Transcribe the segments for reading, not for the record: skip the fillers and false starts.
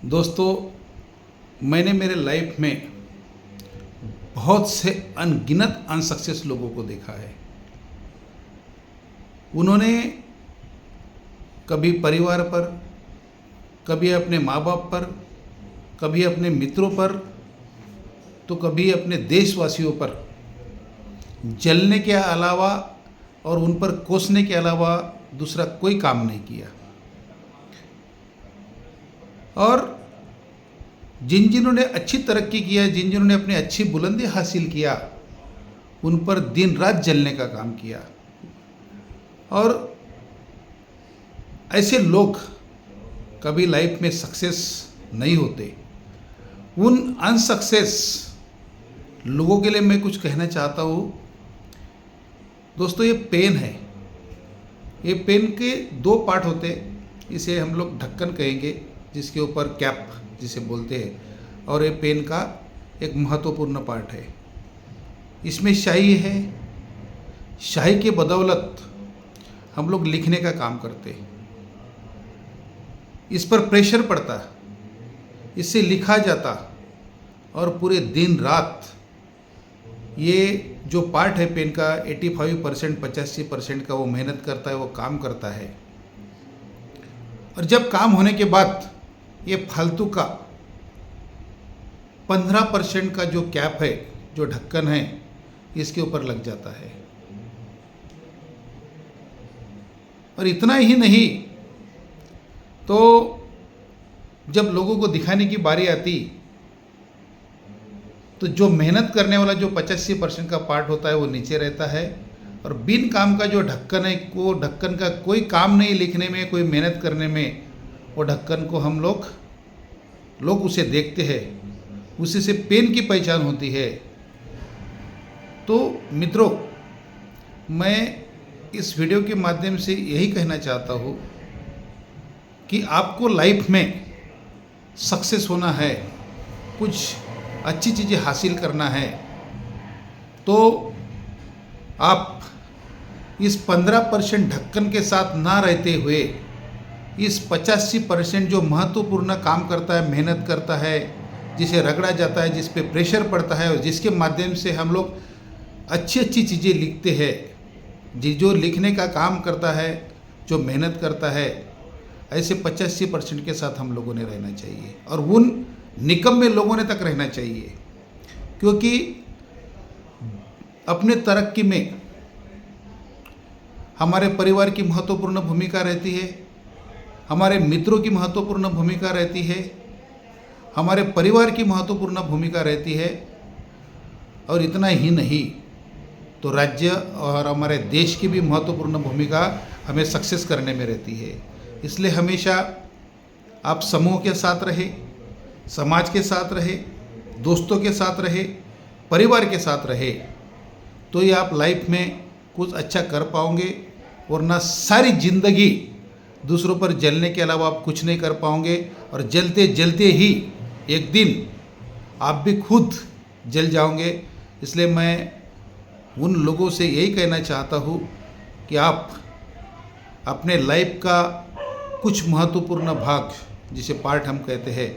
दोस्तों, मैंने मेरे लाइफ में बहुत से अनगिनत अनसक्सेस लोगों को देखा है। उन्होंने कभी परिवार पर, कभी अपने माँ बाप पर, कभी अपने मित्रों पर, तो कभी अपने देशवासियों पर जलने के अलावा और उन पर कोसने के अलावा दूसरा कोई काम नहीं किया। और जिन्होंने अच्छी तरक्की किया, जिन्होंने अपनी अच्छी बुलंदी हासिल किया, उन पर दिन रात जलने का काम किया। और ऐसे लोग कभी लाइफ में सक्सेस नहीं होते। उन अनसक्सेस लोगों के लिए मैं कुछ कहना चाहता हूँ। दोस्तों, ये पेन है। ये पेन के दो पार्ट होते हैं। इसे हम लोग ढक्कन कहेंगे, जिसके ऊपर कैप जिसे बोलते हैं, और ये पेन का एक महत्वपूर्ण पार्ट है। इसमें स्याही है। स्याही के बदौलत हम लोग लिखने का काम करते हैं। इस पर प्रेशर पड़ता, इससे लिखा जाता, और पूरे दिन रात ये जो पार्ट है पेन का 85% 85% का वो मेहनत करता है, वो काम करता है। और जब काम होने के बाद ये फालतू का 15% का जो कैप है, जो ढक्कन है, इसके ऊपर लग जाता है। और इतना ही नहीं, तो जब लोगों को दिखाने की बारी आती, तो जो मेहनत करने वाला जो 85% का पार्ट होता है वो नीचे रहता है, और बिन काम का जो ढक्कन है, वो ढक्कन का कोई काम नहीं लिखने में, कोई मेहनत करने में। वो ढक्कन को हम लोग उसे देखते हैं, उसी से पेन की पहचान होती है। तो मित्रों, मैं इस वीडियो के माध्यम से यही कहना चाहता हूँ कि आपको लाइफ में सक्सेस होना है, कुछ अच्छी चीज़ें हासिल करना है, तो आप इस 15% ढक्कन के साथ ना रहते हुए इस 85% जो महत्वपूर्ण काम करता है, मेहनत करता है, जिसे रगड़ा जाता है, जिस पे प्रेशर पड़ता है, और जिसके माध्यम से हम लोग अच्छी अच्छी चीज़ें लिखते हैं, जो लिखने का काम करता है, जो मेहनत करता है, ऐसे 85% के साथ हम लोगों ने रहना चाहिए। और उन निकम्मे लोगों ने तक रहना चाहिए, क्योंकि अपने तरक्की में हमारे परिवार की महत्वपूर्ण भूमिका रहती है, हमारे मित्रों की महत्वपूर्ण भूमिका रहती है, हमारे परिवार की महत्वपूर्ण भूमिका रहती है, और इतना ही नहीं तो राज्य और हमारे देश की भी महत्वपूर्ण भूमिका हमें सक्सेस करने में रहती है। इसलिए हमेशा आप समूह के साथ रहे, समाज के साथ रहे, दोस्तों के साथ रहे, परिवार के साथ रहे, तो ये आप लाइफ में कुछ अच्छा कर पाओगे। वरना सारी जिंदगी दूसरों पर जलने के अलावा आप कुछ नहीं कर पाओगे, और जलते जलते ही एक दिन आप भी खुद जल जाओगे। इसलिए मैं उन लोगों से यही कहना चाहता हूँ कि आप अपने लाइफ का कुछ महत्वपूर्ण भाग, जिसे पार्ट हम कहते हैं,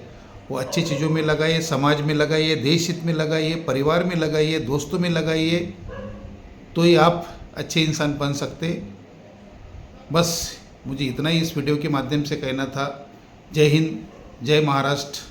वो अच्छी चीज़ों में लगाइए, समाज में लगाइए, देश हित में लगाइए, परिवार में लगाइए, दोस्तों में लगाइए, तो ही आप अच्छे इंसान बन सकते। बस मुझे इतना ही इस वीडियो के माध्यम से कहना था। जय हिंद, जय महाराष्ट्र।